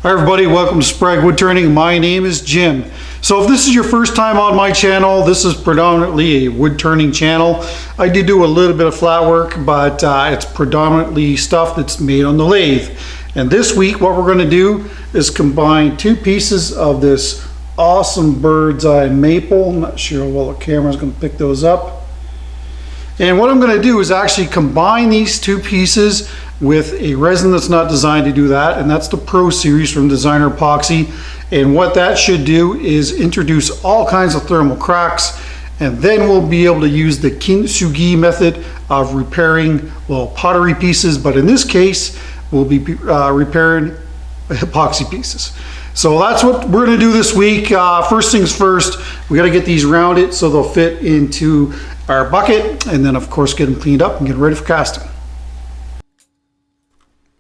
Hi everybody, welcome to Sprague Woodturning. My name is Jim. So if this is your first time on my channel, this is predominantly a wood turning channel. I do a little bit of flat work, but it's predominantly stuff that's made on the lathe. And this week what we're going to do is combine two pieces of this awesome bird's eye maple. I'm not sure how well the camera's going to pick those up. And what I'm going to do is actually combine these two pieces with a resin that's not designed to do that, and that's the Pro Series from Designer Epoxy. And what that should do is introduce all kinds of thermal cracks, and then we'll be able to use the kintsugi method of repairing, well, pottery pieces, but in this case we'll be repairing epoxy pieces. So that's what we're going to do this week. First things first, we got to get these rounded so they'll fit into our bucket, and then of course get them cleaned up and get ready for casting.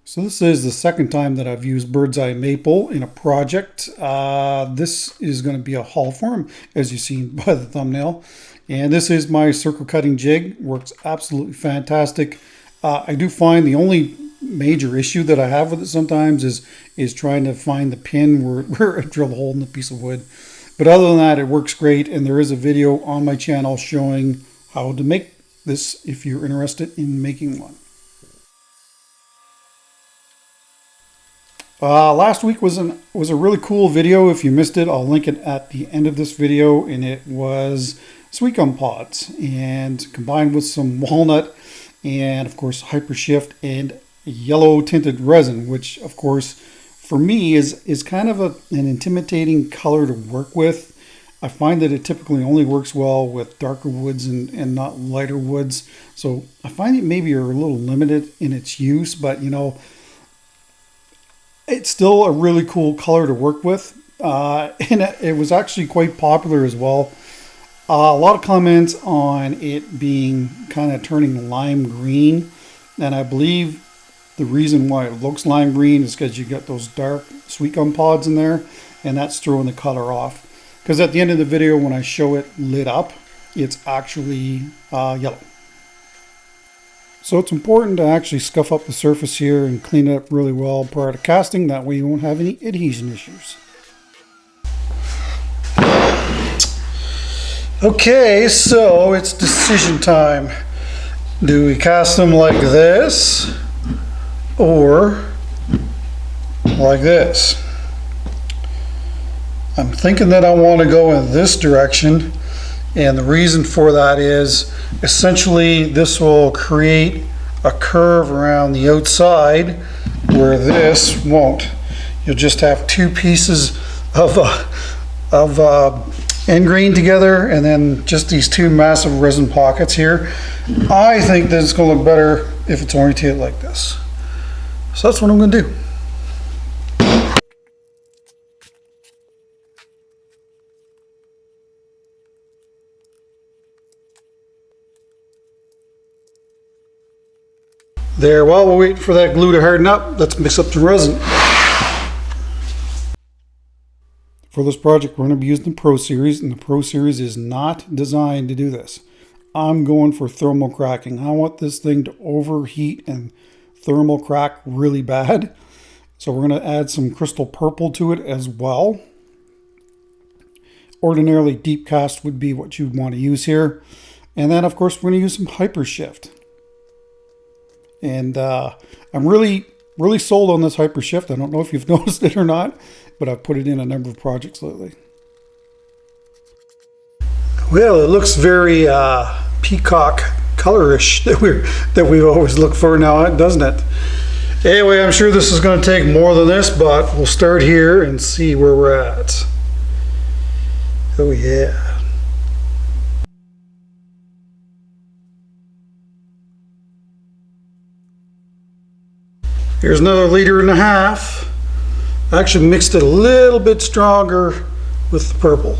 So this is the second time that I've used bird's eye maple in a project. This is going to be a haul form, as you've seen by the thumbnail. And this is my circle cutting jig. Works absolutely fantastic. I do find the only major issue that I have with it sometimes is trying to find the pin where I drill a hole in the piece of wood. But other than that, it works great. And there is a video on my channel showing how to make this if you're interested in making one. Last week was a really cool video. If you missed it, I'll link it at the end of this video, and it was sweet gum pods and combined with some walnut and of course hypershift and yellow tinted resin, which of course for me is kind of an intimidating color to work with. I find that it typically only works well with darker woods and not lighter woods, so I find it maybe are a little limited in its use, but you know, it's still a really cool color to work with, and it was actually quite popular as well. A lot of comments on it being kind of turning lime green, and I believe the reason why it looks lime green is because you got those dark sweet gum pods in there, and that's throwing the color off. Because at the end of the video, when I show it lit up, it's actually yellow. So it's important to actually scuff up the surface here and clean it up really well prior to casting. That way you won't have any adhesion issues. Okay, so it's decision time. Do we cast them like this or like this? I'm thinking that I want to go in this direction, and the reason for that is essentially this will create a curve around the outside where this won't. You'll just have two pieces of end grain together, and then just these two massive resin pockets here. I think that it's going to look better if it's oriented like this. So that's what I'm going to do. There, while we're waiting for that glue to harden up, let's mix up the resin. For this project, we're going to be using the Pro Series, and the Pro Series is not designed to do this. I'm going for thermal cracking. I want this thing to overheat and thermal crack really bad. So we're going to add some crystal purple to it as well. Ordinarily, deep cast would be what you'd want to use here. And then, of course, we're going to use some hypershift. And I'm really sold on this hypershift. I don't know if you've noticed it or not, but I've put it in a number of projects lately. Well, it looks very peacock colorish that we always look for now, doesn't it? Anyway, I'm sure this is going to take more than this, but we'll start here and see where we're at. Oh yeah. Here's another 1.5 liters. I actually mixed it a little bit stronger with the purple.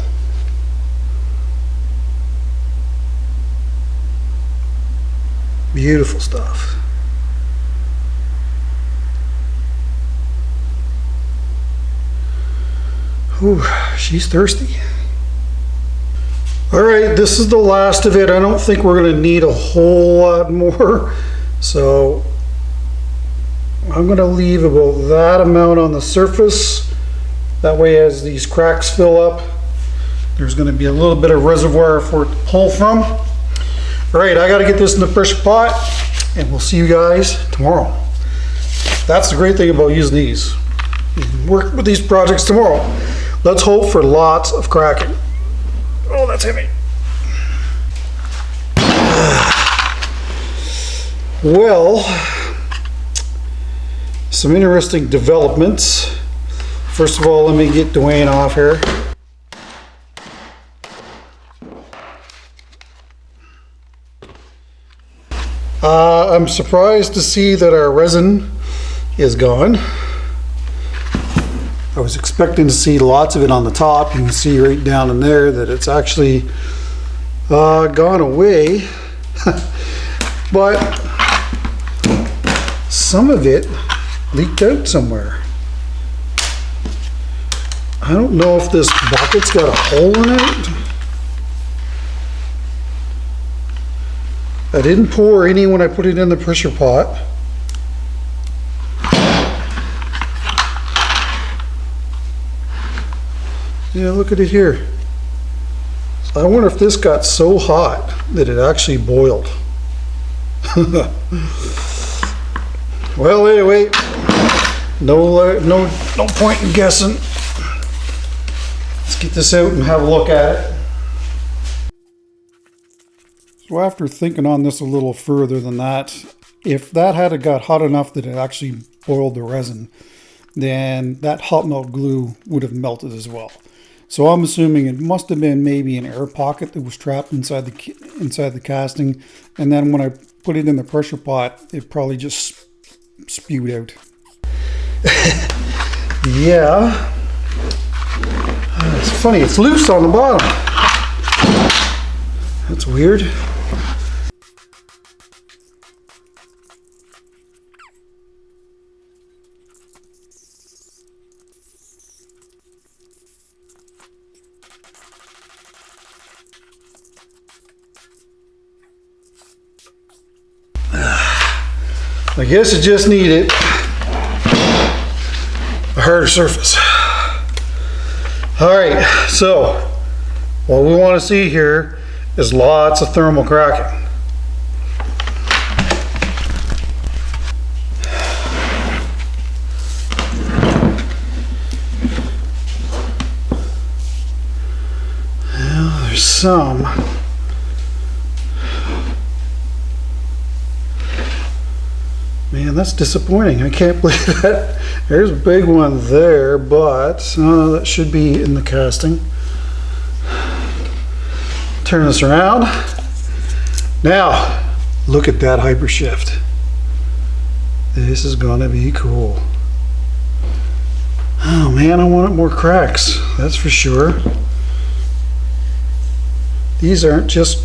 Beautiful stuff. Ooh, she's thirsty. All right, this is the last of it. I don't think we're going to need a whole lot more. So I'm going to leave about that amount on the surface. That way, as these cracks fill up, there's going to be a little bit of reservoir for it to pull from. All right, I got to get this in the pressure pot, and we'll see you guys tomorrow. That's the great thing about using these. You can work with these projects tomorrow. Let's hope for lots of cracking. Oh, that's heavy. Well, some interesting developments. First of all, let me get Dwayne off here. I'm surprised to see that our resin is gone. I was expecting to see lots of it on the top. You can see right down in there that it's actually gone away. But some of it leaked out somewhere. I don't know if this bucket's got a hole in it. I didn't pour any when I put it in the pressure pot. Yeah, look at it here. I wonder if this got so hot that it actually boiled. Well, anyway, no point in guessing. Let's get this out and have a look at it. So after thinking on this a little further than that, if that had got hot enough that it actually boiled the resin, then that hot melt glue would have melted as well. So I'm assuming it must have been maybe an air pocket that was trapped inside the casting, and then when I put it in the pressure pot, it probably just spewed out. Yeah, it's funny. It's loose on the bottom. That's weird. I guess it just needed a harder surface. All right, so what we want to see here is lots of thermal cracking. Well, there's some. Man, that's disappointing. I can't believe that. There's a big one there, but that should be in the casting. Turn this around. Now, look at that hypershift. This is gonna be cool. Oh man, I wanted more cracks, that's for sure. These aren't just,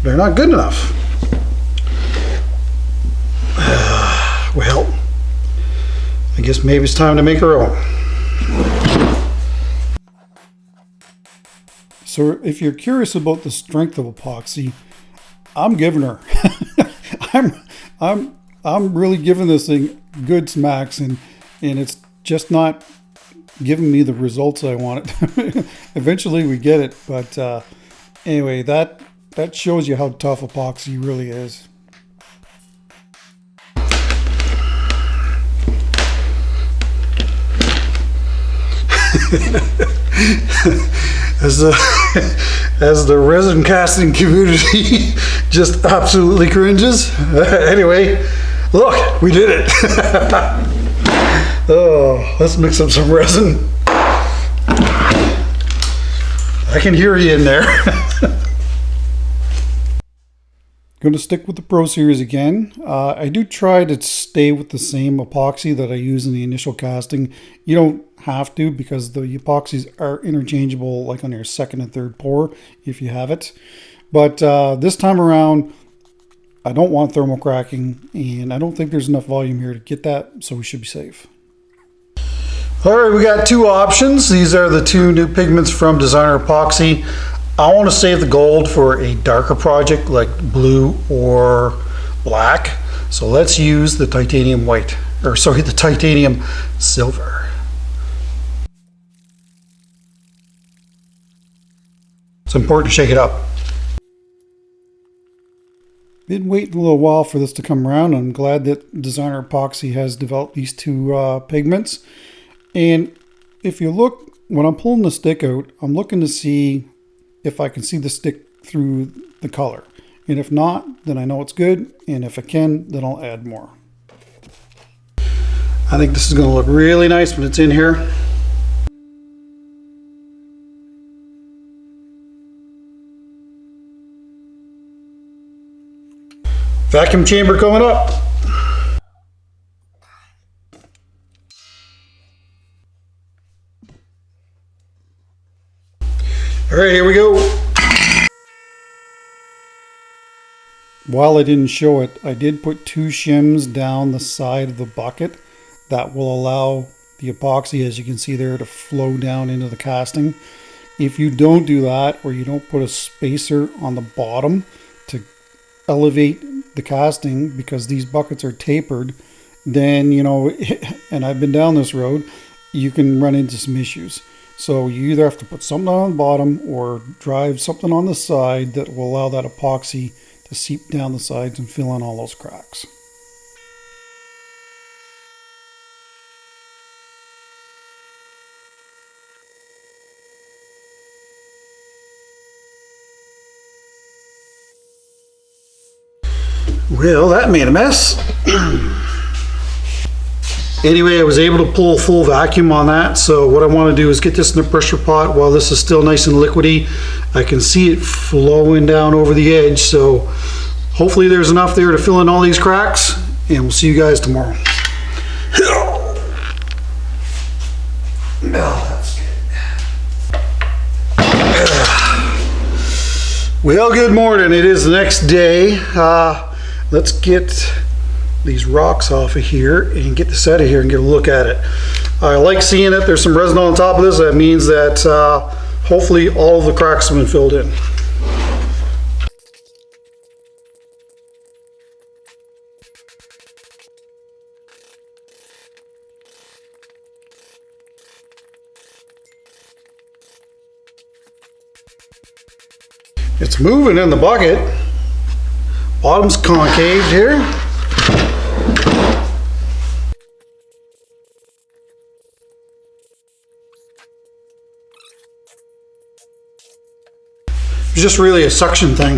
they're not good enough. Well, I guess maybe it's time to make our own. So if you're curious about the strength of epoxy, I'm giving her. I'm really giving this thing good smacks, and it's just not giving me the results I wanted. Eventually we get it, but anyway, that shows you how tough epoxy really is. as the resin casting community just absolutely cringes. Anyway, look, we did it. Oh, let's mix up some resin. I can hear you in there. Going to stick with the Pro Series again. I do try to stay with the same epoxy that I use in the initial casting. You don't have to, because the epoxies are interchangeable like on your second and third pour if you have it. But this time around, I don't want thermal cracking, and I don't think there's enough volume here to get that, so we should be safe. All right, we got two options. These are the two new pigments from Designer Epoxy. I want to save the gold for a darker project like blue or black. So let's use the titanium white. or sorry, the titanium silver. It's important to shake it up. Been waiting a little while for this to come around. I'm glad that Designer Epoxy has developed these two pigments. And if you look, when I'm pulling the stick out, I'm looking to see if I can see the stick through the color. And if not, then I know it's good. And if I can, then I'll add more. I think this is going to look really nice when it's in here. Vacuum chamber coming up. All right, here we go. While I didn't show it, I did put 2 shims down the side of the bucket that will allow the epoxy, as you can see there, to flow down into the casting. If you don't do that, or you don't put a spacer on the bottom to elevate the casting, because these buckets are tapered, then, you know, and I've been down this road, you can run into some issues. So you either have to put something on the bottom or drive something on the side that will allow that epoxy to seep down the sides and fill in all those cracks. Well, that made a mess. Anyway, I was able to pull a full vacuum on that. So what I want to do is get this in the pressure pot while this is still nice and liquidy. I can see it flowing down over the edge. So hopefully there's enough there to fill in all these cracks, and we'll see you guys tomorrow. Oh, that's good. Well, good morning. It is the next day. Let's get these rocks off of here and get this out of here and get a look at it. I like seeing it. There's some resin on top of this. That means that hopefully all of the cracks have been filled in. It's moving in the bucket. Bottom's concaved here. It's just really a suction thing.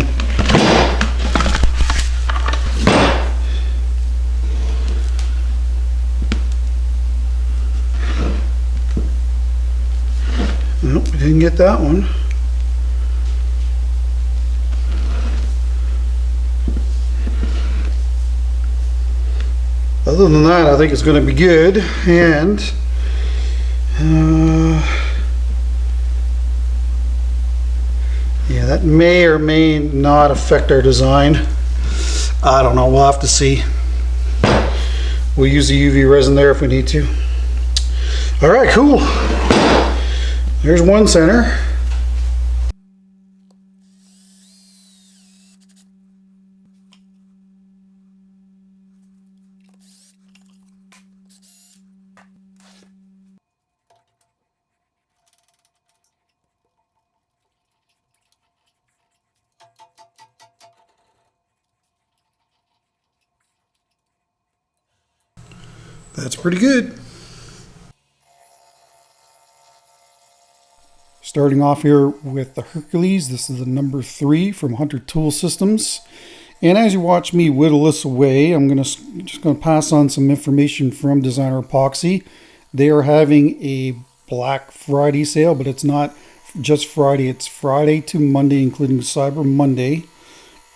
Nope, we didn't get that one. Other than that, I think it's going to be good. And yeah, that may or may not affect our design. I don't know. We'll have to see. We'll use the UV resin there if we need to. All right, cool. There's one center. That's pretty good. Starting off here with the Hercules. This is the number 3 from Hunter Tool Systems. And as you watch me whittle this away, I'm just going to pass on some information from Designer Epoxy. They are having a Black Friday sale, but it's not just Friday. It's Friday to Monday, including Cyber Monday.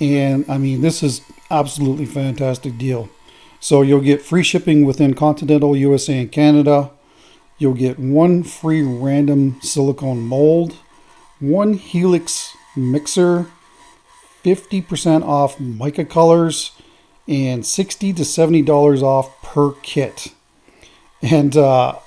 And I mean, this is absolutely fantastic deal. So you'll get free shipping within continental USA and Canada. You'll get 1 free random silicone mold, 1 Helix mixer, 50% off mica colors, and $60 to $70 off per kit. And wow,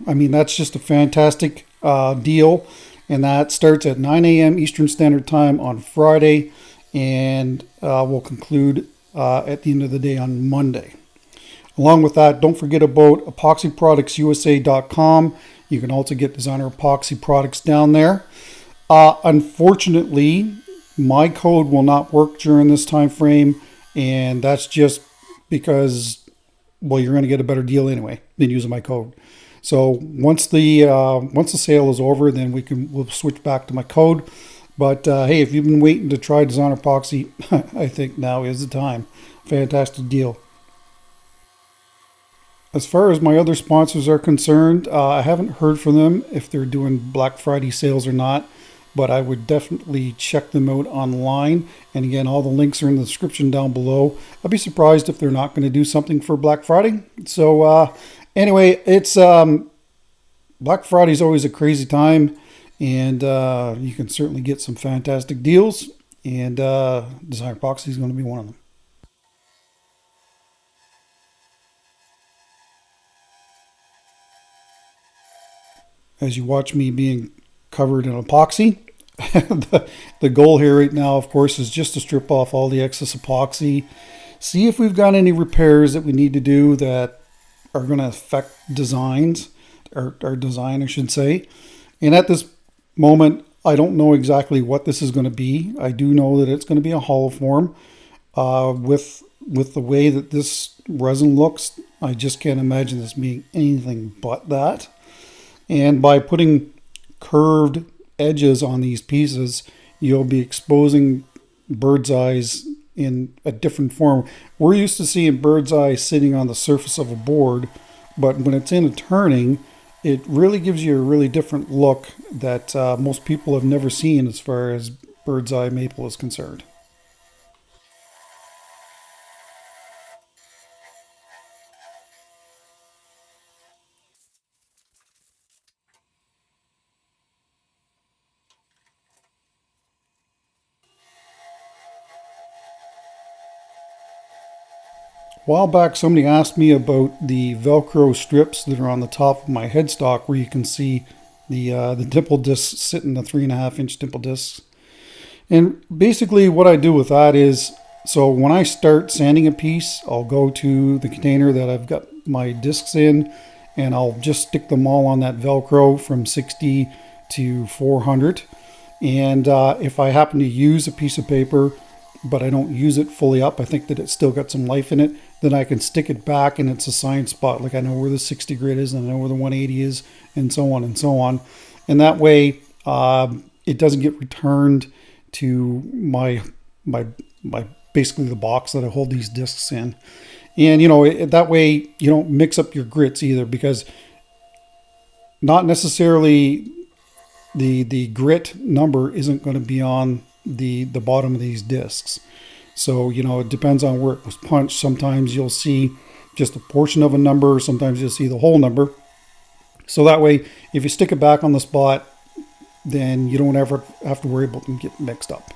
I mean, that's just a fantastic deal. And that starts at 9 a.m. Eastern Standard Time on Friday, and will conclude at the end of the day on Monday. Along with that, don't forget about epoxyproductsusa.com. You can also get designer epoxy products down there. Unfortunately, my code will not work during this time frame, and that's just because, well, you're going to get a better deal anyway than using my code. So once the sale is over, then we'll switch back to my code. But hey, if you've been waiting to try designer epoxy, I think now is the time. Fantastic deal. As far as my other sponsors are concerned, I haven't heard from them if they're doing Black Friday sales or not, but I would definitely check them out online. And again, all the links are in the description down below. I'd be surprised if they're not going to do something for Black Friday. So anyway, it's Black Friday is always a crazy time, and you can certainly get some fantastic deals, and designer epoxy is going to be one of them. As you watch me being covered in epoxy, the goal here right now, of course, is just to strip off all the excess epoxy, see if we've got any repairs that we need to do that are going to affect designs, or design, I should say. And at this moment, I don't know exactly what this is going to be. I do know that it's going to be a hollow form. With the way that this resin looks, I just can't imagine this being anything but that. And by putting curved edges on these pieces, you'll be exposing bird's eyes in a different form. We're used to seeing bird's eye sitting on the surface of a board, but when it's in a turning, it really gives you a really different look that most people have never seen as far as bird's eye maple is concerned. A while back, somebody asked me about the Velcro strips that are on the top of my headstock, where you can see the dimple discs sitting, the 3.5-inch dimple discs. And basically what I do with that is, so when I start sanding a piece, I'll go to the container that I've got my discs in, and I'll just stick them all on that Velcro from 60 to 400. And if I happen to use a piece of paper, but I don't use it fully up, I think that it's still got some life in it, then I can stick it back and it's assigned spot. Like I know where the 60 grit is, and I know where the 180 is, and so on and so on. And that way it doesn't get returned to my basically the box that I hold these discs in. And that way you don't mix up your grits either, because not necessarily the grit number isn't going to be on the bottom of these discs. So it depends on where it was punched. Sometimes you'll see just a portion of a number, sometimes you'll see the whole number. So that way, if you stick it back on the spot, then you don't ever have to worry about them getting mixed up.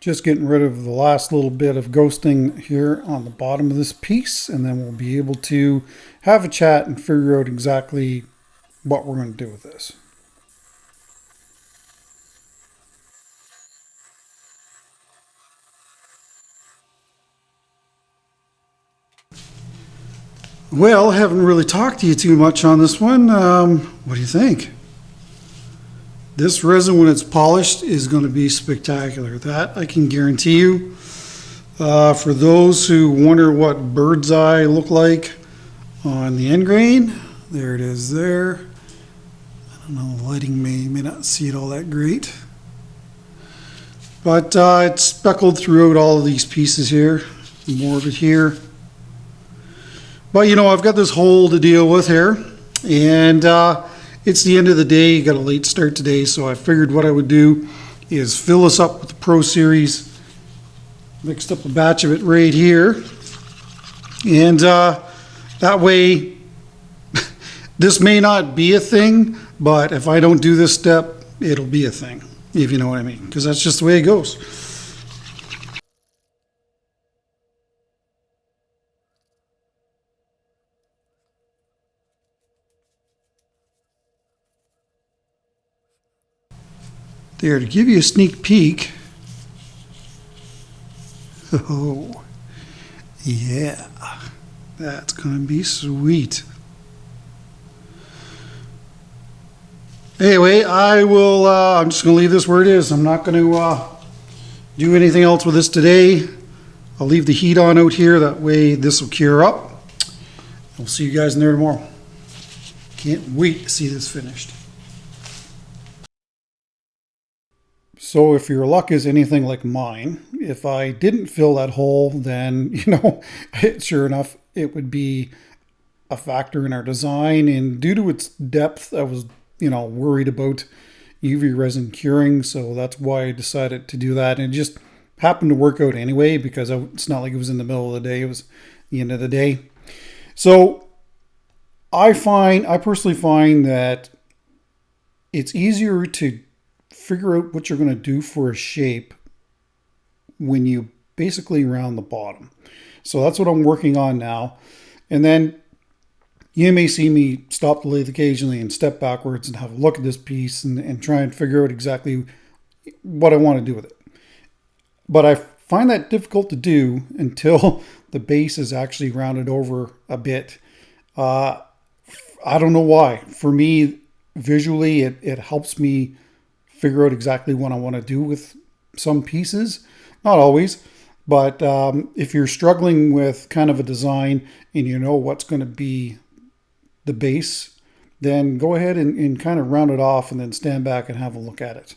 Just getting rid of the last little bit of ghosting here on the bottom of this piece, and then we'll be able to have a chat and figure out exactly what we're going to do with this. Well, I haven't really talked to you too much on this one. What do you think? This resin, when it's polished, is going to be spectacular. That I can guarantee you. For those who wonder what bird's eye look like on the end grain, there it is there. I don't know, the lighting may not see it all that great. But it's speckled throughout all of these pieces here. More of it here. But I've got this hole to deal with here. And it's the end of the day. You got a late start today, so I figured what I would do is fill this up with the Pro Series Mixed up a batch of it right here. And that way, this may not be a thing, but if I don't do this step, it'll be a thing, if you know what I mean, because that's just the way it goes. There, to give you a sneak peek. Oh, yeah, that's gonna be sweet. Anyway, I'm just gonna leave this where it is. I'm not gonna do anything else with this today. I'll leave the heat on out here, that way this will cure up. I'll see you guys in there tomorrow. Can't wait to see this finished. So if your luck is anything like mine, if I didn't fill that hole, then, sure enough, it would be a factor in our design. And due to its depth, I was, worried about UV resin curing. So that's why I decided to do that. And it just happened to work out anyway, because it's not like it was in the middle of the day. It was the end of the day. So I personally find that it's easier to figure out what you're going to do for a shape when you basically round the bottom. So that's what I'm working on now. And then you may see me stop the lathe occasionally and step backwards and have a look at this piece and try and figure out exactly what I want to do with it. But I find that difficult to do until the base is actually rounded over a bit. I don't know why. For me, visually, it helps me figure out exactly what I want to do with some pieces. Not always, but if you're struggling with kind of a design and you know what's going to be the base, then go ahead and kind of round it off and then stand back and have a look at it.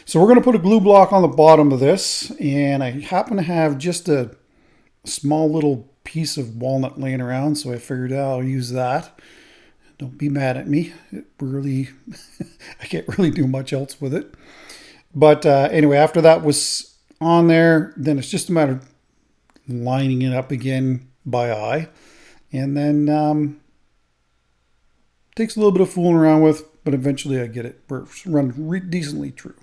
So we're going to put a glue block on the bottom of this, and I happen to have just a small little piece of walnut laying around, so I figured I'll use that. Don't be mad at me. It really, I can't really do much else with it. But anyway, after that was on there, then it's just a matter of lining it up again by eye. And then takes a little bit of fooling around with, but eventually I get it run decently true.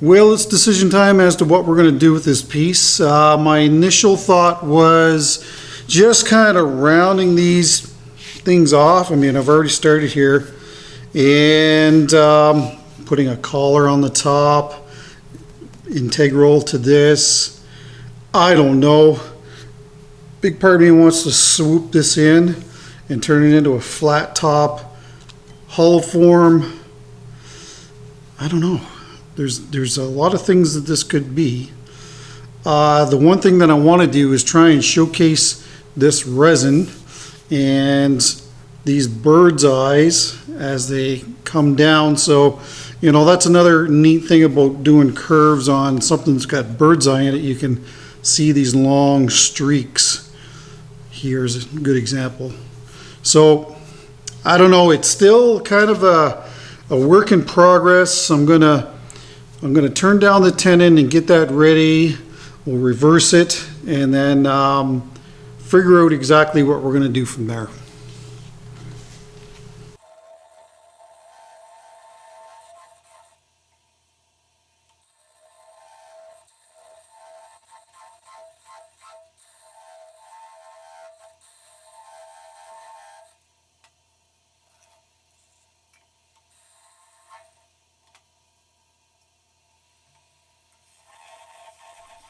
Well, it's decision time as to what we're going to do with this piece. My initial thought was just kind of rounding these things off. I mean, I've already started here, and putting a collar on the top, integral to this. I don't know. Big part of me wants to swoop this in and turn it into a flat top hull form. I don't know. There's a lot of things that this could be. The one thing that I want to do is try and showcase this resin and these bird's eyes as they come down. So, that's another neat thing about doing curves on something that's got bird's eye in it. You can see these long streaks. Here's a good example. So, I don't know. It's still kind of a work in progress. I'm gonna turn down the tenon and get that ready. We'll reverse it and then figure out exactly what we're going to do from there.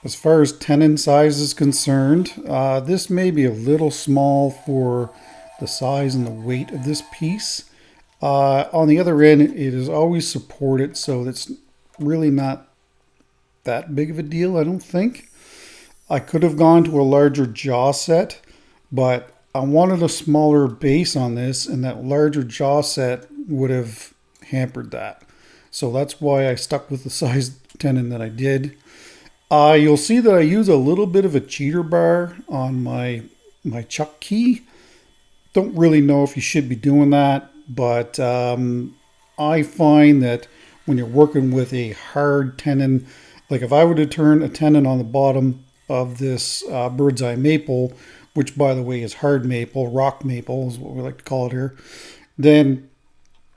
As far as tenon size is concerned, this may be a little small for the size and the weight of this piece. On the other end, it is always supported, so it's really not that big of a deal, I don't think. I could have gone to a larger jaw set, but I wanted a smaller base on this, and that larger jaw set would have hampered that. So that's why I stuck with the size tenon that I did. You'll see that I use a little bit of a cheater bar on my chuck key. Don't really know if you should be doing that, but I find that when you're working with a hard tenon. Like if I were to turn a tenon on the bottom of this bird's eye maple, which by the way is hard maple, rock maple is what we like to call it here, then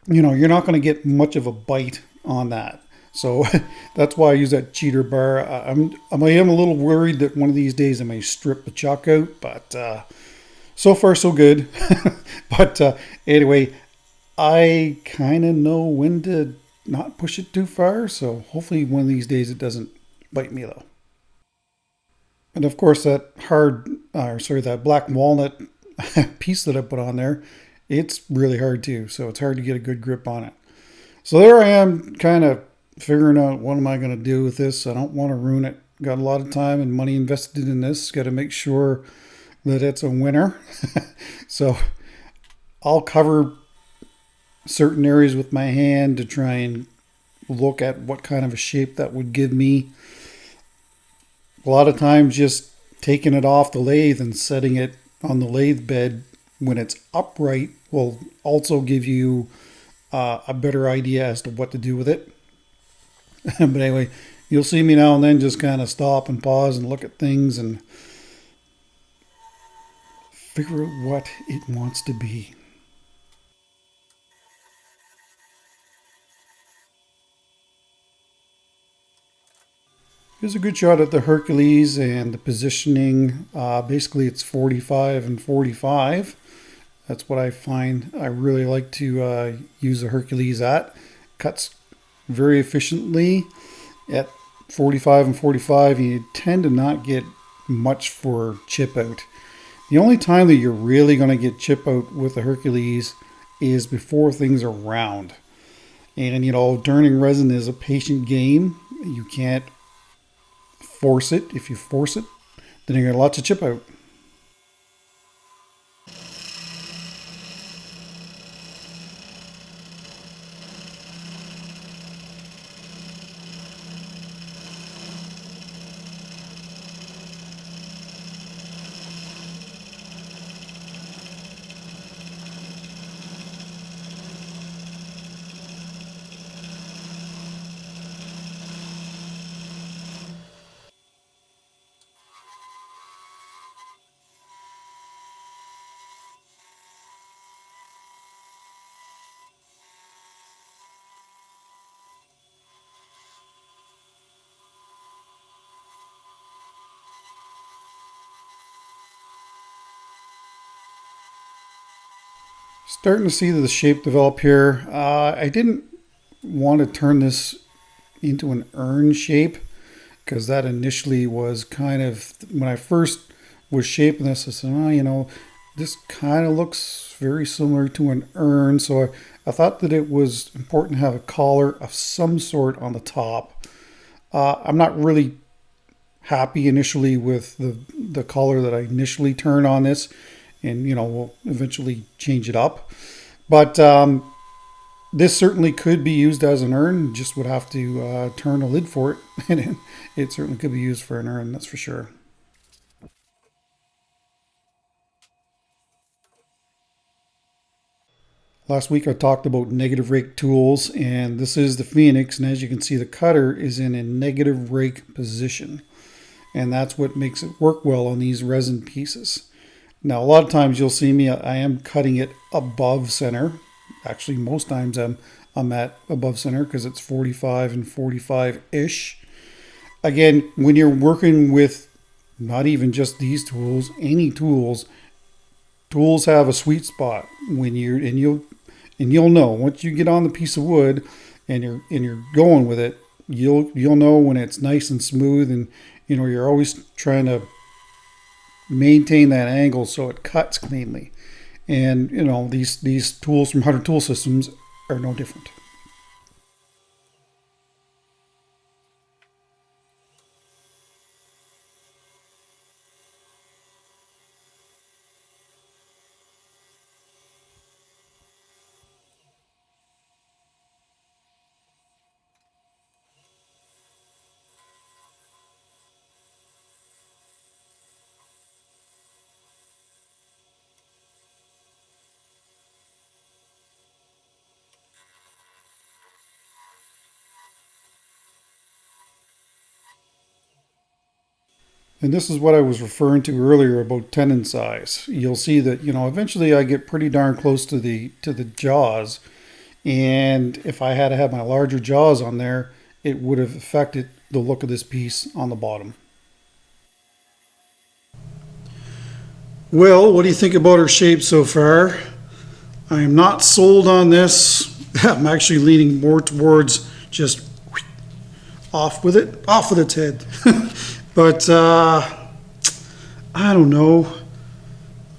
you're not going to get much of a bite on that. So that's why I use that cheater bar. I am a little worried that one of these days I may strip the chuck out, but so far so good. But anyway, I kind of know when to not push it too far. So hopefully one of these days it doesn't bite me though. And of course that that black walnut piece that I put on there, it's really hard too. So it's hard to get a good grip on it. So there I am kind of figuring out what am I going to do with this. I don't want to ruin it. Got a lot of time and money invested in this. Got to make sure that it's a winner. So I'll cover certain areas with my hand to try and look at what kind of a shape that would give me. A lot of times just taking it off the lathe and setting it on the lathe bed when it's upright will also give you a better idea as to what to do with it. But anyway, you'll see me now and then just kind of stop and pause and look at things and figure out what it wants to be. Here's a good shot at the Hercules and the positioning. Basically it's 45 and 45. That's what I find I really like to use the Hercules at. Cuts very efficiently at 45 and 45. You tend to not get much for chip out. The only time that you're really going to get chip out with the Hercules is before things are round. And turning resin is a patient game. You can't force it. If you force it, then you're going to lots of chip out. Starting to see the shape develop here. I didn't want to turn this into an urn shape because that initially was kind of, when I first was shaping this, I said, this kind of looks very similar to an urn. So I thought that it was important to have a collar of some sort on the top. I'm not really happy initially with the collar that I initially turned on this, and we'll eventually change it up. But this certainly could be used as an urn. Just would have to turn a lid for it, and it certainly could be used for an urn, that's for sure. Last week I talked about negative rake tools, and this is the Phoenix, and as you can see the cutter is in a negative rake position, and that's what makes it work well on these resin pieces. Now a lot of times you'll see me, I am cutting it above center. Actually most times I'm at above center because it's 45 and 45-ish. Again, when you're working with not even just these tools, any tools have a sweet spot when you'll know once you get on the piece of wood and you're going with it, you'll know when it's nice and smooth, and you're always trying to maintain that angle so it cuts cleanly. And these tools from Hunter Tool Systems are no different. And this is what I was referring to earlier about tenon size. You'll see that, eventually I get pretty darn close to the jaws. And if I had to have my larger jaws on there, it would have affected the look of this piece on the bottom. Well, what do you think about her shape so far? I am not sold on this. I'm actually leaning more towards just off with its head. But I don't know.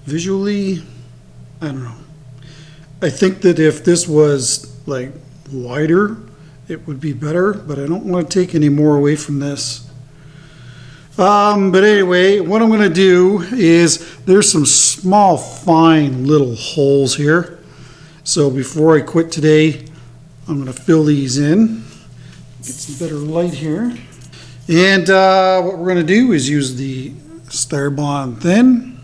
Visually, I don't know. I think that if this was like wider, it would be better, but I don't want to take any more away from this. But anyway, what I'm going to do is there's some small, fine little holes here. So before I quit today, I'm going to fill these in. Get some better light here. And what we're going to do is use the Starbond Thin.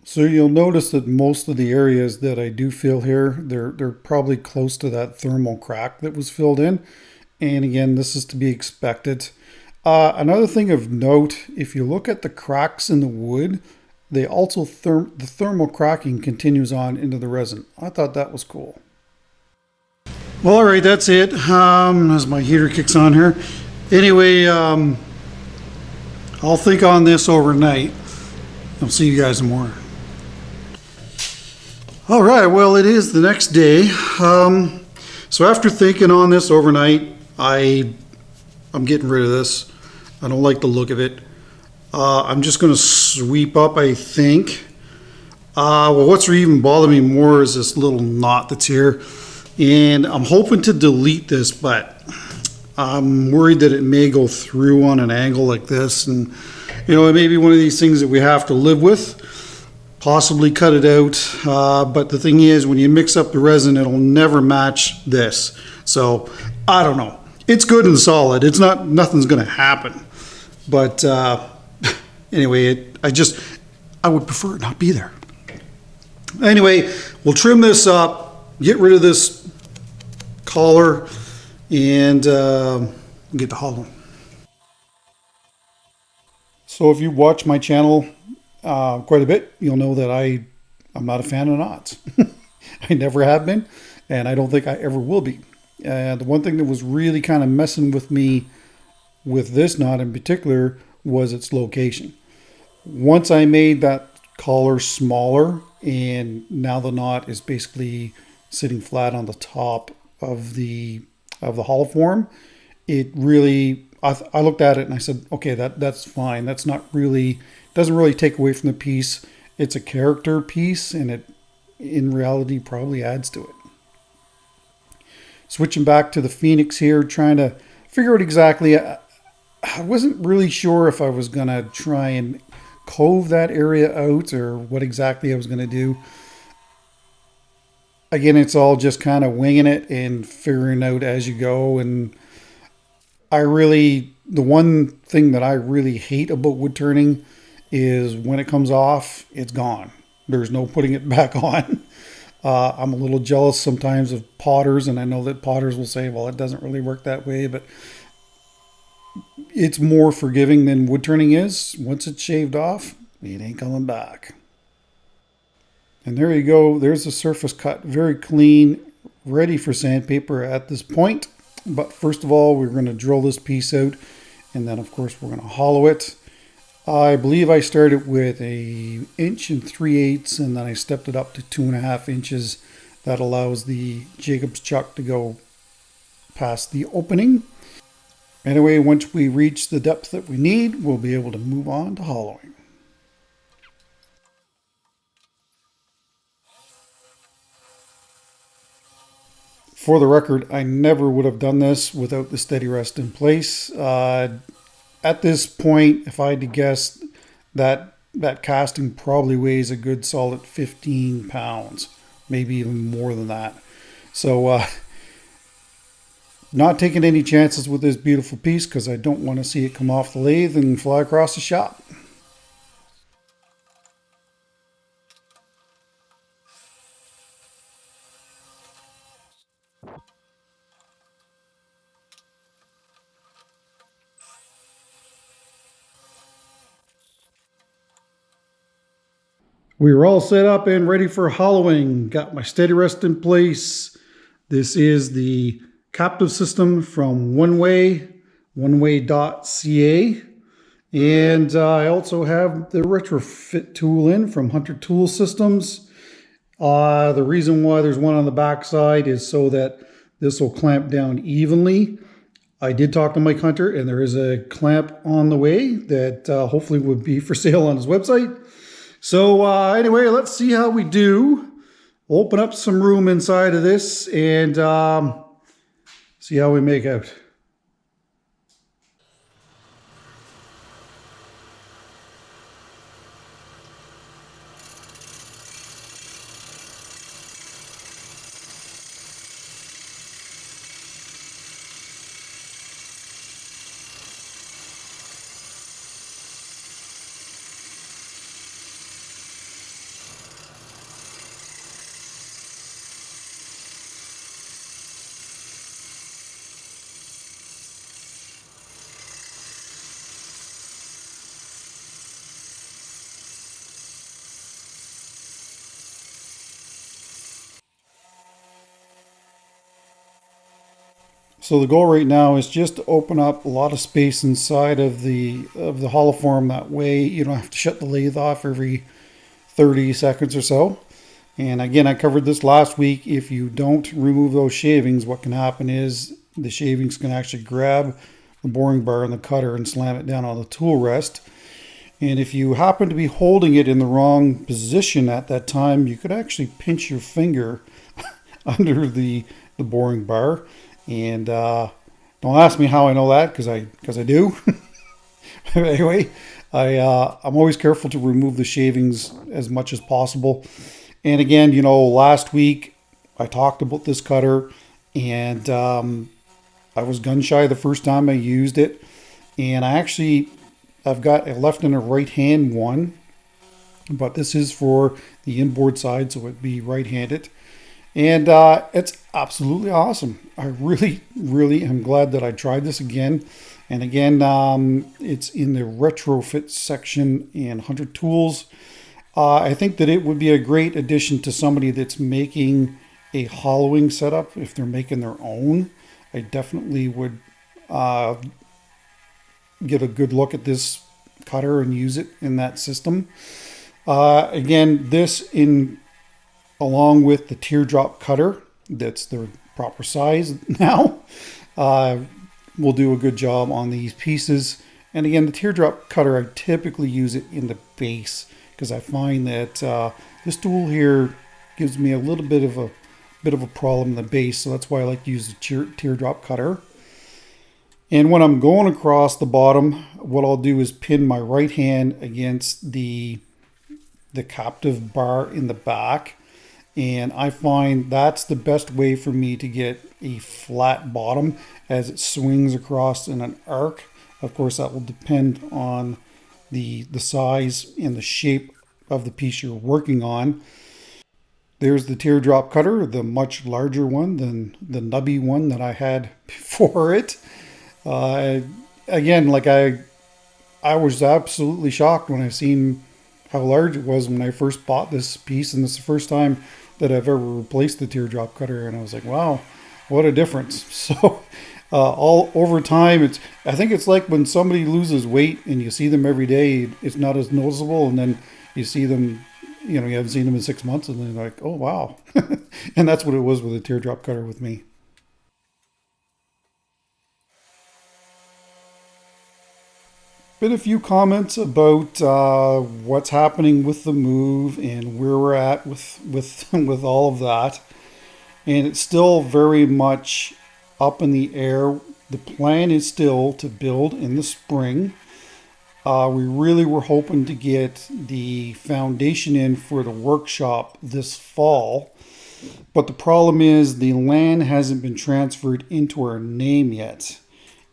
So you'll notice that most of the areas that I do fill here, they're probably close to that thermal crack that was filled in. And again, this is to be expected. Another thing of note, if you look at the cracks in the wood, they also the thermal cracking continues on into the resin. I thought that was cool. Well, all right, that's it. As my heater kicks on here. Anyway, I'll think on this overnight. I'll see you guys tomorrow. All right, well, it is the next day. So after thinking on this overnight, I'm getting rid of this. I don't like the look of it. I'm just going to sweep up, I think. Well, what's even bothering me more is this little knot that's here. And I'm hoping to delete this, but I'm worried that it may go through on an angle like this. And, it may be one of these things that we have to live with. Possibly cut it out. But the thing is, when you mix up the resin, it'll never match this. So, I don't know. It's good and solid. Nothing's going to happen. But anyway, I would prefer it not be there. Anyway, we'll trim this up, get rid of this collar, and get to hollowing. So if you watch my channel quite a bit, you'll know that I'm not a fan of knots. I never have been, and I don't think I ever will be. The one thing that was really kind of messing with me with this knot in particular was its location. Once I made that collar smaller, and now the knot is basically sitting flat on the top of the hollow form, it really, I looked at it and I said, okay, that's fine. That's not really, doesn't really take away from the piece. It's a character piece, and it in reality probably adds to it. Switching back to the Phoenix here, trying to figure out exactly, I wasn't really sure if I was going to try and cove that area out or what exactly I was going to do. Again, it's all just kind of winging it and figuring out as you go. And the one thing that I really hate about wood turning is when it comes off, it's gone. There's no putting it back on. I'm a little jealous sometimes of potters, and I know that potters will say, well, it doesn't really work that way, but it's more forgiving than wood turning is. Once it's shaved off, it ain't coming back. And there you go. There's the surface cut, very clean, ready for sandpaper at this point. But first of all, we're going to drill this piece out, and then of course we're going to hollow it. I believe I started with 1 3/8 inches, and then I stepped it up to 2.5 inches. That allows the Jacob's chuck to go past the opening. Anyway, once we reach the depth that we need, we'll be able to move on to hollowing. For the record, I never would have done this without the steady rest in place. At this point, if I had to guess, that casting probably weighs a good solid 15 pounds, maybe even more than that. So not taking any chances with this beautiful piece because I don't want to see it come off the lathe and fly across the shop. We are all set up and ready for hollowing. Got my steady rest in place. This is the captive system from oneway.ca. And I also have the retrofit tool in from Hunter Tool Systems. The reason why there's one on the back side is so that this will clamp down evenly. I did talk to Mike Hunter, and there is a clamp on the way that hopefully would be for sale on his website. So anyway, let's see how we do. Open up some room inside of this and see how we make out. So the goal right now is just to open up a lot of space inside of the hollow form. That way you don't have to shut the lathe off every 30 seconds or so. And again, I covered this last week. If you don't remove those shavings, what can happen is the shavings can actually grab the boring bar and the cutter and slam it down on the tool rest. And if you happen to be holding it in the wrong position at that time, you could actually pinch your finger under the boring bar. And don't ask me how I know that, because I do. Anyway, I'm always careful to remove the shavings as much as possible. And again, you know, last week I talked about this cutter, and I was gun shy the first time I used it. And I've got a left and a right hand one, but this is for the inboard side, so it'd be right-handed. And it's absolutely awesome. I really, really am glad that I tried this again. And again, it's in the retrofit section in Hunter Tools. I think that it would be a great addition to somebody that's making a hollowing setup. If they're making their own, I definitely would get a good look at this cutter and use it in that system. Again, this along with the teardrop cutter, that's the proper size now, will do a good job on these pieces. And again, the teardrop cutter, I typically use it in the base, because I find that this tool here gives me a little bit of a problem in the base, so that's why I like to use the teardrop cutter. And when I'm going across the bottom, what I'll do is pin my right hand against the captive bar in the back. And I find that's the best way for me to get a flat bottom as it swings across in an arc. Of course, that will depend on the size and the shape of the piece you're working on. There's the teardrop cutter, the much larger one than the nubby one that I had before it. Again, like I was absolutely shocked when I seen how large it was when I first bought this piece, and it's the first time that I've ever replaced the teardrop cutter, and I was like, wow, what a difference. So all over time, I think it's like when somebody loses weight and you see them every day, it's not as noticeable, and then you see them, you know, you haven't seen them in 6 months, and then you're like, oh wow. And that's what it was with the teardrop cutter with me. Been a few comments about what's happening with the move and where we're at with all of that, and it's still very much up in the air. The plan is still to build in the spring. We really were hoping to get the foundation in for the workshop this fall, but the problem is the land hasn't been transferred into our name yet,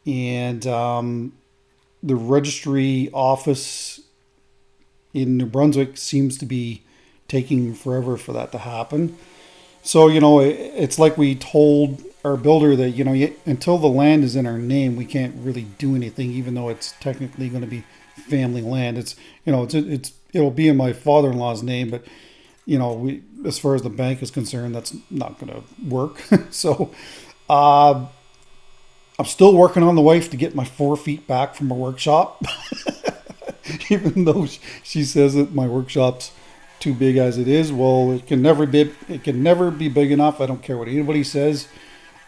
and the registry office in New Brunswick seems to be taking forever for that to happen. So, you know, it's like we told our builder that, you know, until the land is in our name, we can't really do anything, even though it's technically going to be family land. It's, you know, it'll be in my father-in-law's name, but you know, as far as the bank is concerned, that's not going to work. So I'm still working on the wife to get my 4 feet back from my workshop. Even though she says that my workshop's too big as it is. Well, it can never be big enough. I don't care what anybody says,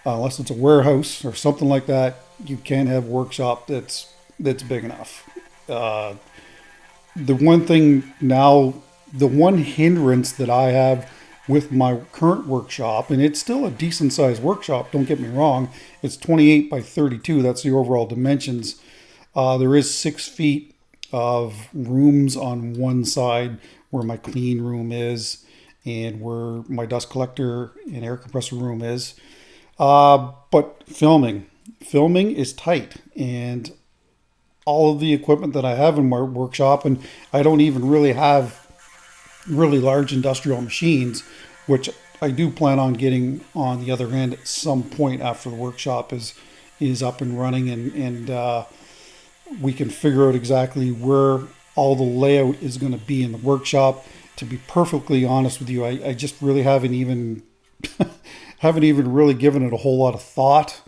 unless it's a warehouse or something like that. You can't have a workshop that's big enough. The one hindrance that I have with my current workshop, and it's still a decent sized workshop, don't get me wrong, it's 28 by 32, that's the overall dimensions. There is 6 feet of rooms on one side where my clean room is and where my dust collector and air compressor room is. But filming is tight, and all of the equipment that I have in my workshop, and I don't even really have really large industrial machines, which I do plan on getting on the other end at some point after the workshop is up and running, and we can figure out exactly where all the layout is going to be in the workshop. To be perfectly honest with you, I just really haven't even really given it a whole lot of thought.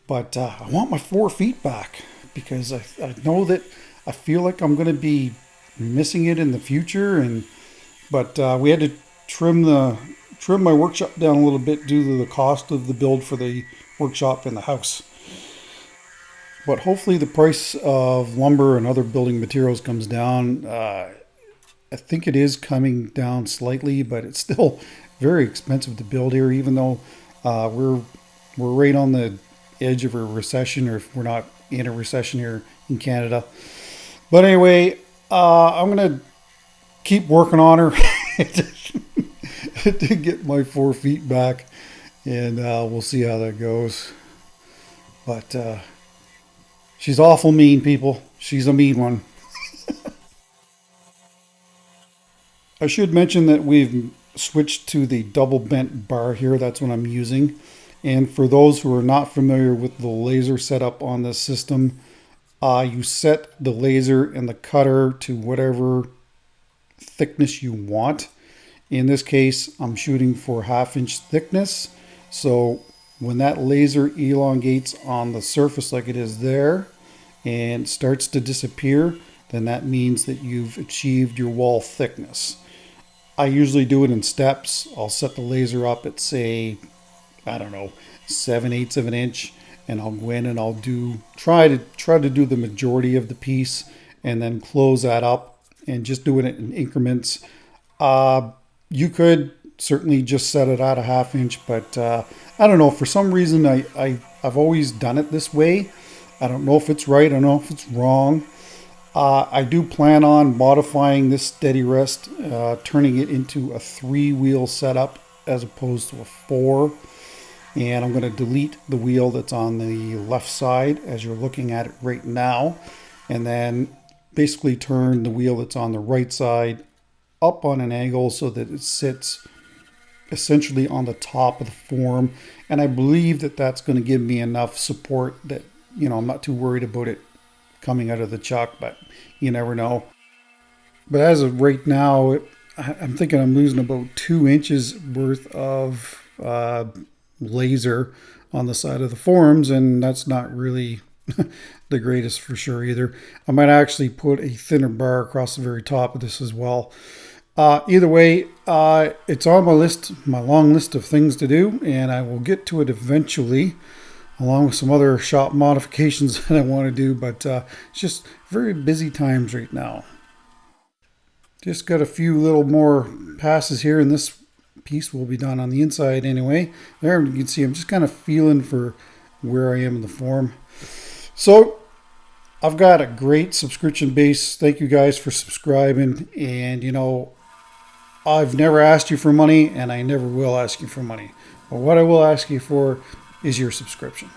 But I want my 4 feet back, because I know that I feel like I'm going to be missing it in the future. But we had to trim my workshop down a little bit due to the cost of the build for the workshop and the house. But hopefully the price of lumber and other building materials comes down. I think it is coming down slightly, but it's still very expensive to build here, even though we're right on the edge of a recession, or if we're not in a recession here in Canada. But anyway, I'm going to keep working on her to get my 4 feet back, and we'll see how that goes. But she's awful mean, people. She's a mean one. I should mention that we've switched to the double bent bar here. That's what I'm using. And for those who are not familiar with the laser setup on this system, you set the laser and the cutter to whatever thickness you want. In this case, I'm shooting for 1/2 inch thickness. So when that laser elongates on the surface like it is there and starts to disappear, then that means that you've achieved your wall thickness. I usually do it in steps. I'll set the laser up at, say, I don't know, 7/8 of an inch, and I'll go in and I'll try to do the majority of the piece, and then close that up and just doing it in increments. You could certainly just set it at 1/2 inch, but I don't know. For some reason, I've always done it this way. I don't know if it's right. I don't know if it's wrong. I do plan on modifying this steady rest, turning it into a 3-wheel setup as opposed to a 4. And I'm going to delete the wheel that's on the left side as you're looking at it right now, and then basically turn the wheel that's on the right side up on an angle so that it sits essentially on the top of the form. And I believe that that's going to give me enough support that, you know, I'm not too worried about it coming out of the chuck, but you never know. But as of right now, I'm thinking I'm losing about 2 inches worth of laser on the side of the forms, and that's not really the greatest for sure either. I might actually put a thinner bar across the very top of this as well. Either way, it's on my long list of things to do, and I will get to it eventually, along with some other shop modifications that I want to do, but it's just very busy times right now. Just got a few little more passes here, and this piece will be done on the inside anyway. There you can see I'm just kind of feeling for where I am in the form. So I've got a great subscription base. Thank you guys for subscribing, and you know, I've never asked you for money, and I never will ask you for money. But what I will ask you for is your subscription.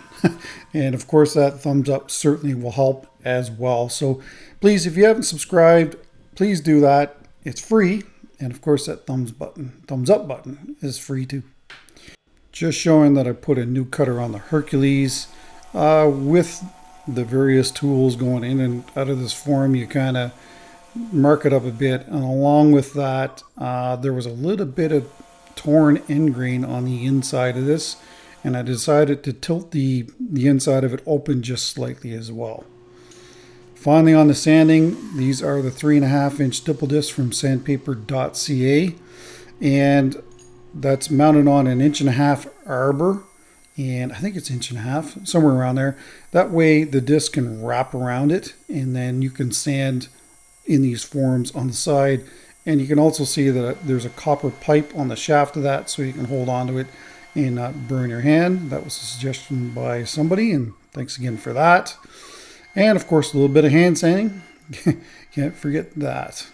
And of course, that thumbs up certainly will help as well. So please, if you haven't subscribed, please do that. It's free. And of course, that thumbs up button is free too. Just showing that I put a new cutter on the Hercules with the various tools going in and out of this form, you kind of mark it up a bit. And along with that, there was a little bit of torn end grain on the inside of this, and I decided to tilt the inside of it open just slightly as well. Finally, on the sanding, these are the 3.5-inch stipple discs from sandpaper.ca, and that's mounted on an 1.5-inch arbor, and I think it's 1.5 inches, somewhere around there. That way the disc can wrap around it, and then you can sand in these forms on the side. And you can also see that there's a copper pipe on the shaft of that, so you can hold on to it and not burn your hand. That was a suggestion by somebody, and thanks again for that. And of course, a little bit of hand sanding. Can't forget that.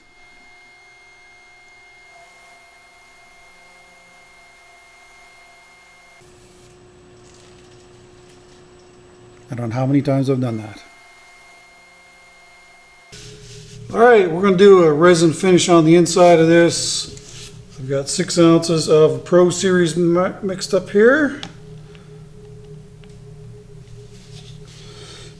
I don't know how many times I've done that. All right, we're going to do a resin finish on the inside of this. I've got 6 ounces of Pro Series mixed up here.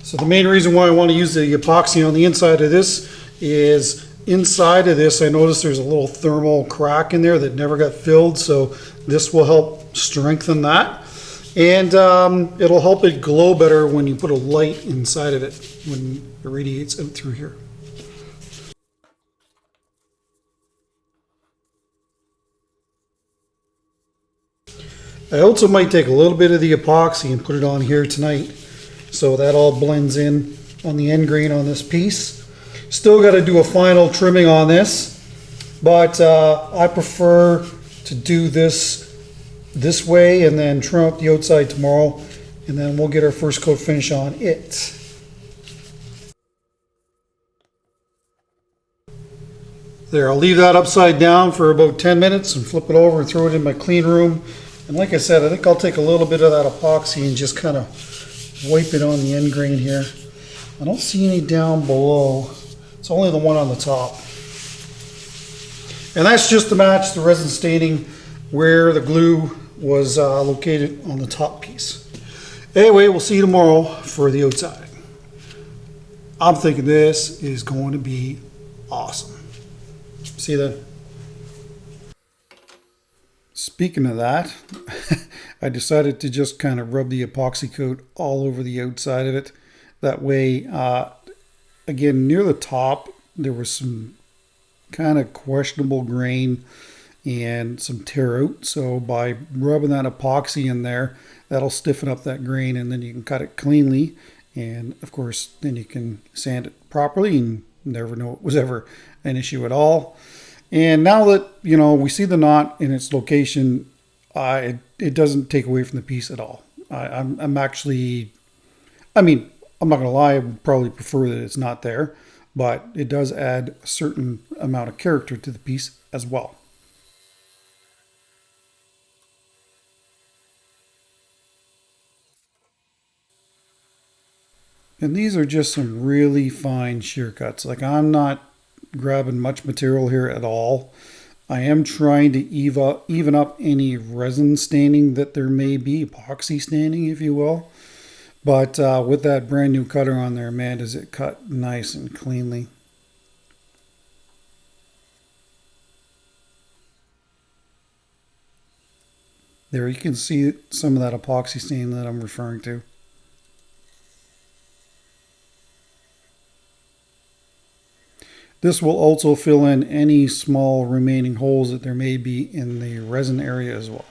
So the main reason why I want to use the epoxy on the inside of this is inside of this I noticed there's a little thermal crack in there that never got filled, so this will help strengthen that. And it'll help it glow better when you put a light inside of it when it radiates out through here. I also might take a little bit of the epoxy and put it on here tonight, so that all blends in on the end grain on this piece. Still got to do a final trimming on this, but I prefer to do this way and then trim up the outside tomorrow, and then we'll get our first coat finish on it. There, I'll leave that upside down for about 10 minutes and flip it over and throw it in my clean room. And like I said, I think I'll take a little bit of that epoxy and just kind of wipe it on the end grain here. I don't see any down below. It's only the one on the top. And that's just to match the resin staining where the glue was located on the top piece. Anyway, we'll see you tomorrow for the outside. I'm thinking this is going to be awesome. See you then. Speaking of that, I decided to just kind of rub the epoxy coat all over the outside of it. That way, again, near the top, there was some kind of questionable grain and some tear out. So by rubbing that epoxy in there, that'll stiffen up that grain, and then you can cut it cleanly. And of course, then you can sand it properly and never know it was ever an issue at all. And now that, you know, we see the knot in its location, it doesn't take away from the piece at all. I'm actually, I mean, I'm not going to lie, I would probably prefer that it's not there, but it does add a certain amount of character to the piece as well. And these are just some really fine shear cuts. Like, I'm not grabbing much material here at all. I am trying to even up any resin staining that there may be, epoxy staining, if you will. But with that brand new cutter on there, man, does it cut nice and cleanly. There, you can see some of that epoxy stain that I'm referring to. This will also fill in any small remaining holes that there may be in the resin area as well.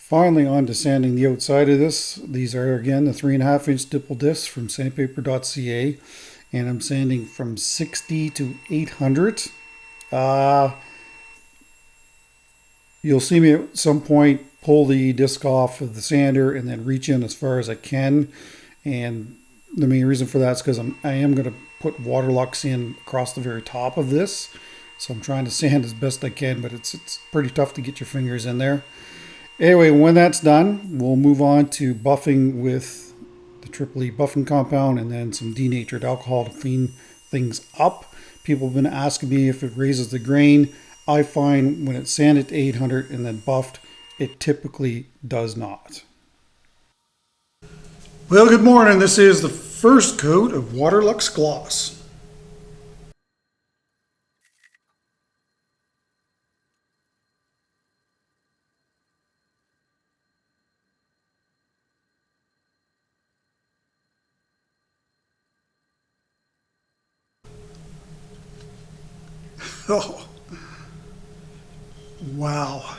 Finally, on to sanding the outside of this. These are again the 3.5-inch stipple discs from sandpaper.ca, and I'm sanding from 60 to 800. You'll see me at some point pull the disc off of the sander and then reach in as far as I can, and the main reason for that is because I am going to put Waterlux in across the very top of this, so I'm trying to sand as best I can, but it's pretty tough to get your fingers in there. Anyway, when that's done, we'll move on to buffing with the Triple E buffing compound and then some denatured alcohol to clean things up. People have been asking me if it raises the grain. I find when it's sanded to 800 and then buffed, it typically does not. Well, good morning. This is the first coat of Waterlux Gloss. Oh, wow.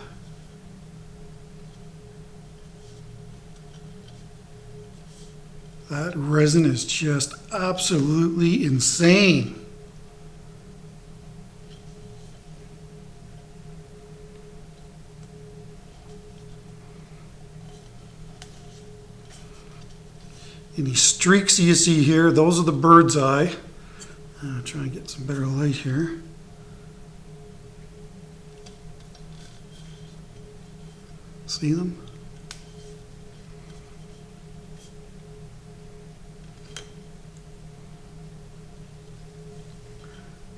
That resin is just absolutely insane. Any streaks you see here, those are the bird's eye. I'll try and get some better light here. See them?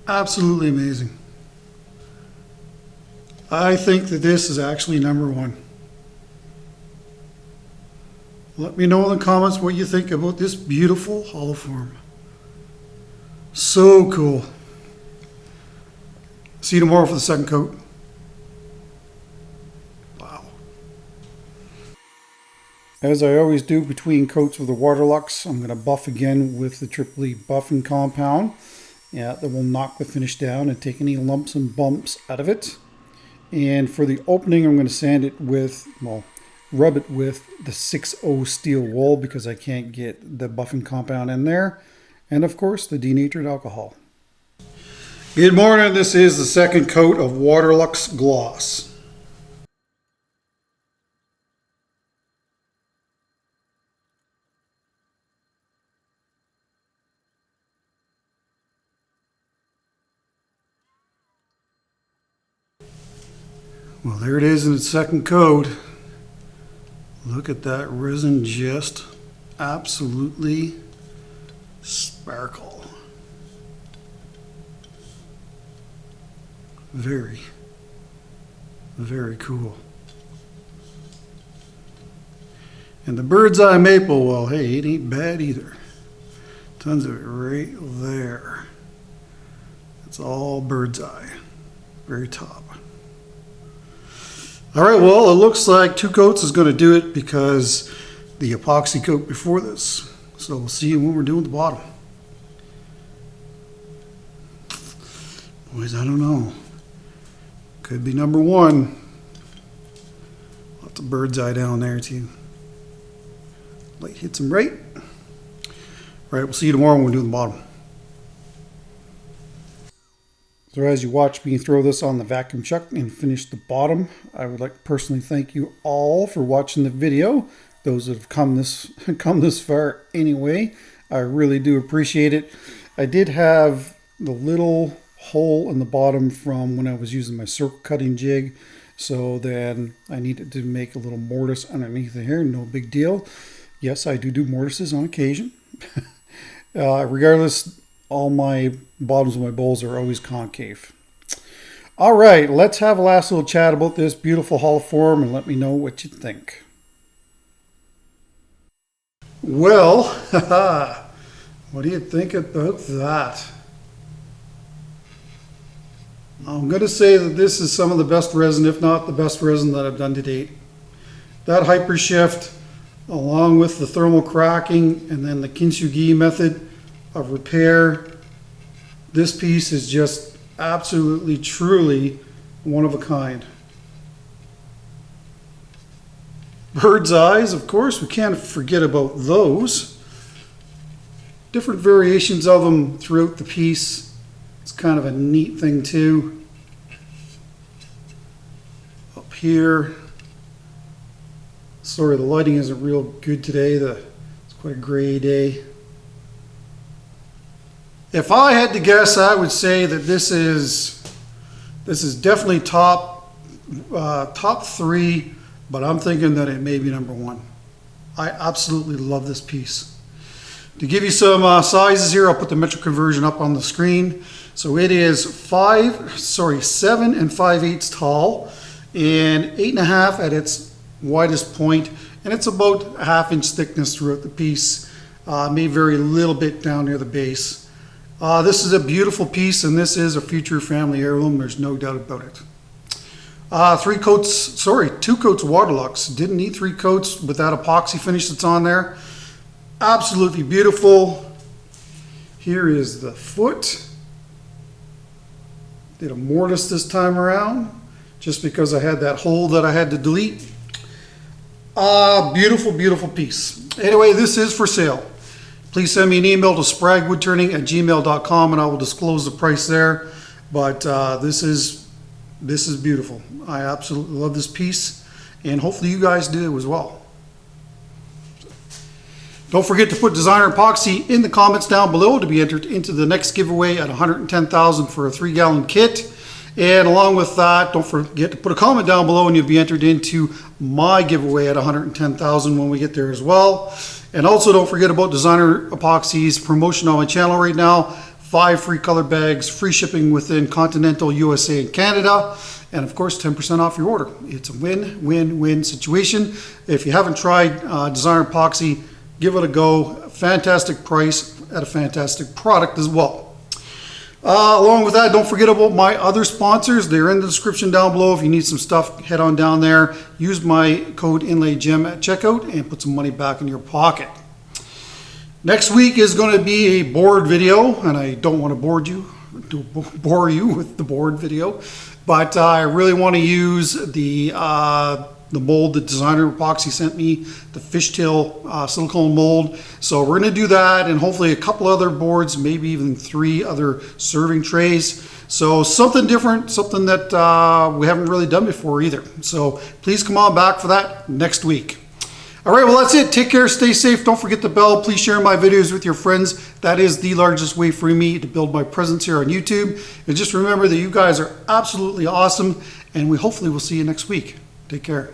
Absolutely amazing. I think that this is actually number one. Let me know in the comments what you think about this beautiful hollow form. So cool. See you tomorrow for the second coat. Wow. As I always do between coats of the Waterlux, I'm going to buff again with the Triple E buffing compound. Yeah, that will knock the finish down and take any lumps and bumps out of it. And for the opening, I'm going to sand it with, well, rub it with the 6.0 steel wool because I can't get the buffing compound in there. And of course, the denatured alcohol. Good morning. This is the second coat of Waterlux Gloss. Well, there it is in its second coat. Look at that resin, just absolutely sparkle. Very, very cool. And the bird's eye maple, well, hey, it ain't bad either. Tons of it right there. It's all bird's eye, very top. All right, well, it looks like 2 coats is going to do it because the epoxy coat before this. So we'll see you when we're doing the bottom. Boys, I don't know. Could be number one. Lots of bird's eye down there too. Light hits them right. All right, we'll see you tomorrow when we're doing the bottom. So as you watch me throw this on the vacuum chuck and finish the bottom, I would like to personally thank you all for watching the video. Those that have come this far anyway, I really do appreciate it. I did have the little hole in the bottom from when I was using my circle cutting jig, so then I needed to make a little mortise underneath the hair. No big deal. Yes, I do mortises on occasion. Regardless, all my bottoms of my bowls are always concave. All right, let's have a last little chat about this beautiful hollow form and let me know what you think. Well, what do you think about that? I'm going to say that this is some of the best resin, if not the best resin that I've done to date. That hyper shift, along with the thermal cracking and then the kintsugi method of repair, this piece is just absolutely, truly one of a kind. Bird's eyes, of course, we can't forget about those. Different variations of them throughout the piece. It's kind of a neat thing too. Up here. Sorry, the lighting isn't real good today. It's quite a gray day. If I had to guess, I would say that this is definitely top 3, but I'm thinking that it may be number 1. I absolutely love this piece. To give you some sizes here, I'll put the metric conversion up on the screen. So it is 7 and 5/8 tall and 8.5 at its widest point, and it's about a 1/2 inch thickness throughout the piece. May vary a little bit down near the base. This is a beautiful piece, and this is a future family heirloom. There's no doubt about it. 2 coats Waterlux. Didn't need 3 coats with that epoxy finish that's on there. Absolutely beautiful. Here is the foot. Did a mortise this time around, just because I had that hole that I had to delete. Beautiful, beautiful piece. Anyway, this is for sale. Please send me an email to spraguewoodturning@gmail.com and I will disclose the price there. But this is beautiful. I absolutely love this piece, and hopefully you guys do as well. Don't forget to put designer epoxy in the comments down below to be entered into the next giveaway at 110,000 for a 3-gallon kit. And along with that, don't forget to put a comment down below and you'll be entered into my giveaway at 110,000 when we get there as well. And also don't forget about designer epoxy's promotion on my channel right now. 5 free color bags, free shipping within continental USA and Canada, and of course 10% off your order. It's a win-win-win situation. If you haven't tried designer epoxy, give it a go. Fantastic price at a fantastic product as well. Along with that, don't forget about my other sponsors. They're in the description down below. If you need some stuff, head on down there. Use my code INLAYGYM at checkout and put some money back in your pocket. Next week is going to be a board video, and I don't want to bore you with the board video, but I really want to use the mold that designer epoxy sent me, the fishtail silicone mold. So we're going to do that, and hopefully a couple other boards, maybe even 3 other serving trays. So something different, something that we haven't really done before either. So please come on back for that next week. All right, well, that's it. Take care, stay safe. Don't forget the bell. Please share my videos with your friends. That is the largest way for me to build my presence here on YouTube. And just remember that you guys are absolutely awesome, and we hopefully will see you next week. Take care.